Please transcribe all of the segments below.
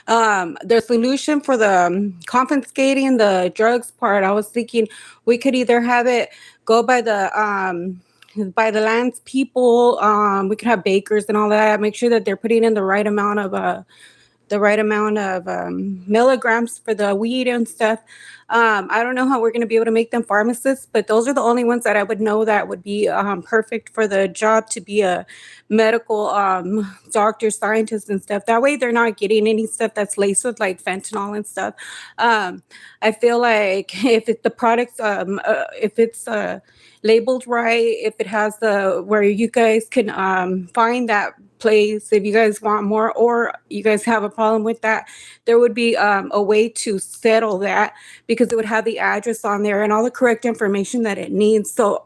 The solution for the confiscating the drugs part, I was thinking we could either have it go by the lands people. We could have bakers and all that. Make sure that they're putting in the right amount of milligrams for the weed and stuff. I don't know how we're going to be able to make them pharmacists, but those are the only ones that I would know that would be perfect for the job to be a medical doctor, scientist, and stuff. That way, they're not getting any stuff that's laced with like fentanyl and stuff. Um, I feel like the products, if it's labeled right, if it has the where you guys can find that place if you guys want more or you guys have a problem with that, there would be a way to settle that because it would have the address on there and all the correct information that it needs. So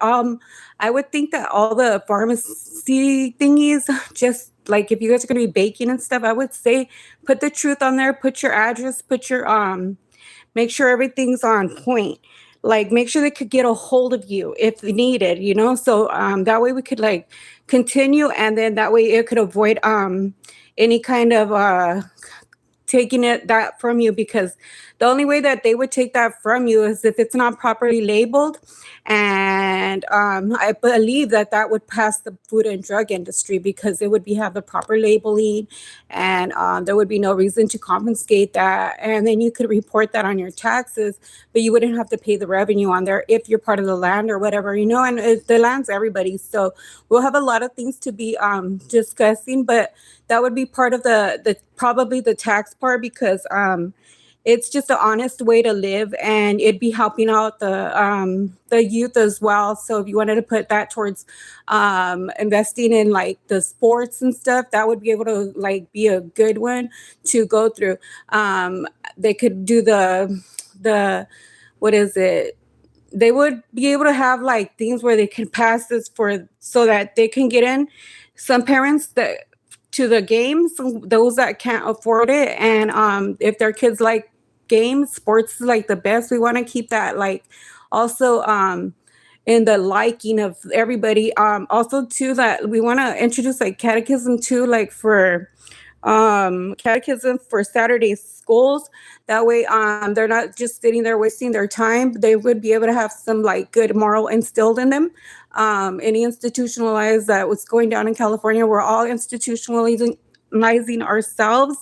I would think that all the pharmacy thingies, just like if you guys are going to be baking and stuff, I would say put the truth on there, put your address, put your make sure everything's on point. Like make sure they could get a hold of you if needed, you know. So that way we could like continue, and then that way it could avoid any kind of taking it that from you, because the only way that they would take that from you is if it's not properly labeled. And I believe that that would pass the food and drug industry because it would be have the proper labeling, and there would be no reason to confiscate that, and then you could report that on your taxes, but you wouldn't have to pay the revenue on there if you're part of the land or whatever, you know. And the land's everybody's, so we'll have a lot of things to be discussing, but that would be part of the probably the tax part, because it's just an honest way to live, and it'd be helping out the youth as well. So if you wanted to put that towards investing in like the sports and stuff, that would be able to like be a good one to go through. They could do the what is it, they would be able to have like things where they can pass this for so that they can get in. Some parents that to the games, those that can't afford it, and if their kids like games, sports is like the best. We want to keep that like also in the liking of everybody. Also too, that we want to introduce like catechism too, like for catechism for Saturday schools. That way they're not just sitting there wasting their time. They would be able to have some like good moral instilled in them. Any institutionalized that was going down in California, we're all institutionalizing ourselves,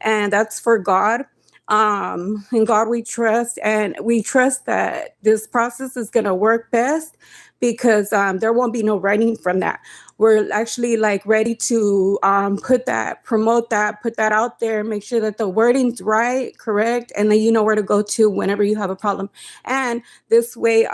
and that's for God. In God we trust, and we trust that this process is going to work best, because there won't be no running from that. We're actually like ready to put that, promote that, put that out there, make sure that the wording's right, correct, and then you know where to go to whenever you have a problem. And this way,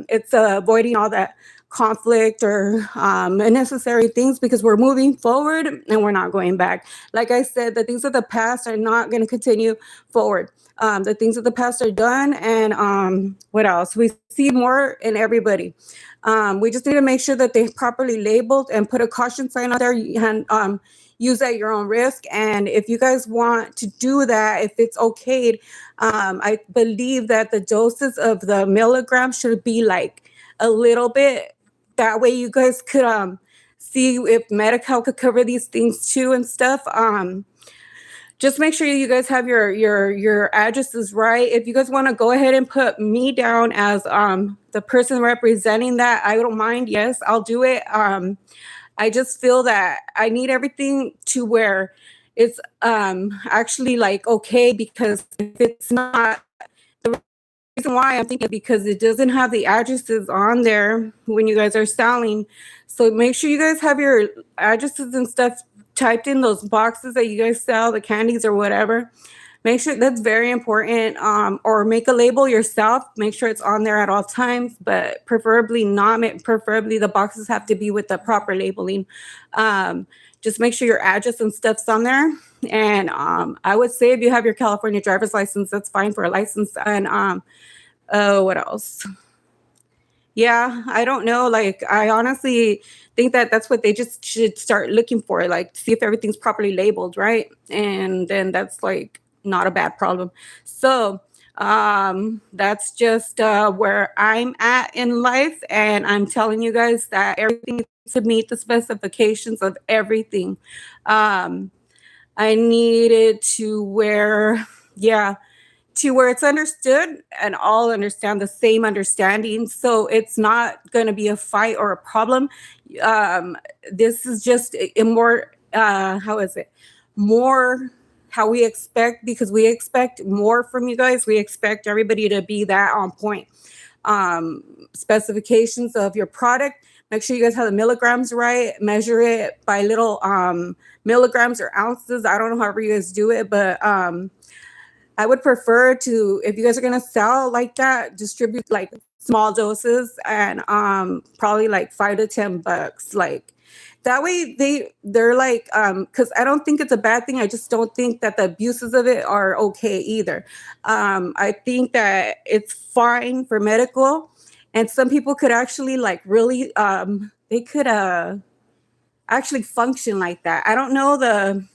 it's avoiding all that conflict or unnecessary things, because we're moving forward and we're not going back. Like I said, the things of the past are not going to continue forward. The things of the past are done, and what else? We see more in everybody. We just need to make sure that they're properly labeled and put a caution sign out there. You can use at your own risk. And if you guys want to do that, if it's okayed, I believe that the doses of the milligrams should be like a little bit. That way, you guys could see if Medi-Cal could cover these things too and stuff. Just make sure you guys have your addresses right. If you guys want to go ahead and put me down as the person representing that, I don't mind. Yes, I'll do it. I just feel that I need everything to where it's actually like okay, because if it's not, the reason why I'm thinking because it doesn't have the addresses on there when you guys are selling. So make sure you guys have your addresses and stuff typed in those boxes that you guys sell, the candies or whatever. Make sure that's very important. Or make a label yourself. Make sure it's on there at all times, but preferably not. Preferably the boxes have to be with the proper labeling. Just make sure your address and stuff's on there. And I would say if you have your California driver's license, that's fine for a license. And what else? Yeah, I don't know. Like, I honestly think that that's what they just should start looking for, like, see if everything's properly labeled, right? And then that's like not a bad problem. So, that's just where I'm at in life. And I'm telling you guys that everything needs to meet the specifications of everything. Um, I need it to where, yeah, to where it's understood and all understand the same understanding. So it's not going to be a fight or a problem. Um, this is just a more, how is it? More how we expect, because we expect more from you guys. We expect everybody to be that on point. Specifications of your product. Make sure you guys have the milligrams right. Measure it by little milligrams or ounces. I don't know however you guys do it, but I would prefer to, if you guys are gonna sell like that, distribute like small doses and probably like $5 to $10. Like that way they're like because I don't think it's a bad thing. I just don't think that the abuses of it are okay either. I think that it's fine for medical, and some people could actually like really they could actually function like that. I don't know the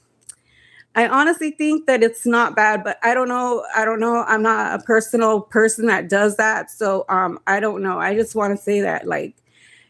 I honestly think that it's not bad, but I don't know. I don't know. I'm not a personal person that does that. So I don't know. I just want to say that like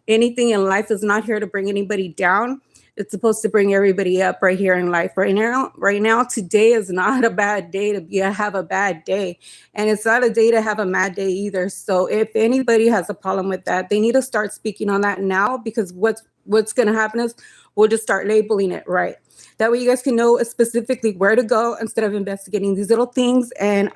anything in life is not here to bring anybody down. It's supposed to bring everybody up right here in life. Right now, today is not a bad day to be have a bad day. And it's not a day to have a mad day either. So if anybody has a problem with that, they need to start speaking on that now, because what's gonna happen is we'll just start labeling it right. That way you guys can know specifically where to go instead of investigating these little things. And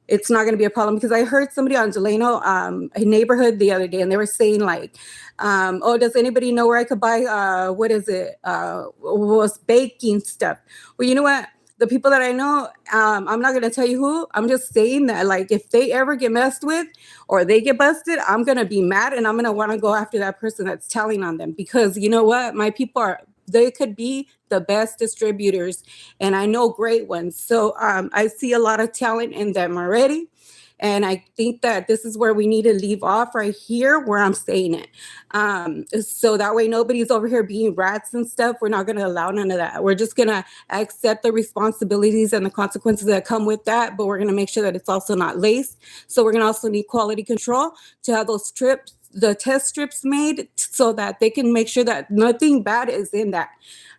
it's not going to be a problem, because I heard somebody on Delano, a neighborhood the other day, and they were saying like, oh, does anybody know where I could buy, what is it, was baking stuff? Well, you know what? The people that I know, I'm not going to tell you who. I'm just saying that like if they ever get messed with or they get busted, I'm going to be mad, and I'm going to want to go after that person that's telling on them, because you know what? My people are, they could be the best distributors, and I know great ones. So I see a lot of talent in them already. And I think that this is where we need to leave off right here, where I'm saying it. So that way nobody's over here being rats and stuff. We're not going to allow none of that. We're just going to accept the responsibilities and the consequences that come with that. But we're going to make sure that it's also not laced. So we're going to also need quality control to have those strips, the test strips made, so that they can make sure that nothing bad is in that.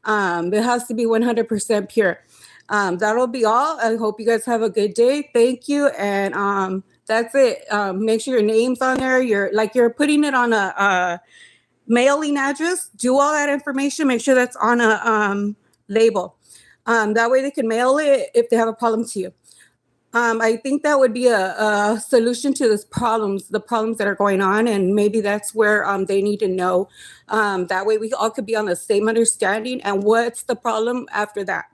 It has to be 100% pure. That'll be all. I hope you guys have a good day. Thank you. And that's it. Make sure your name's on there. You're putting it on a mailing address. Do all that information. Make sure that's on a label. That way they can mail it if they have a problem to you. I think that would be a solution to the problems that are going on, and maybe that's where they need to know. That way we all could be on the same understanding. And what's the problem after that?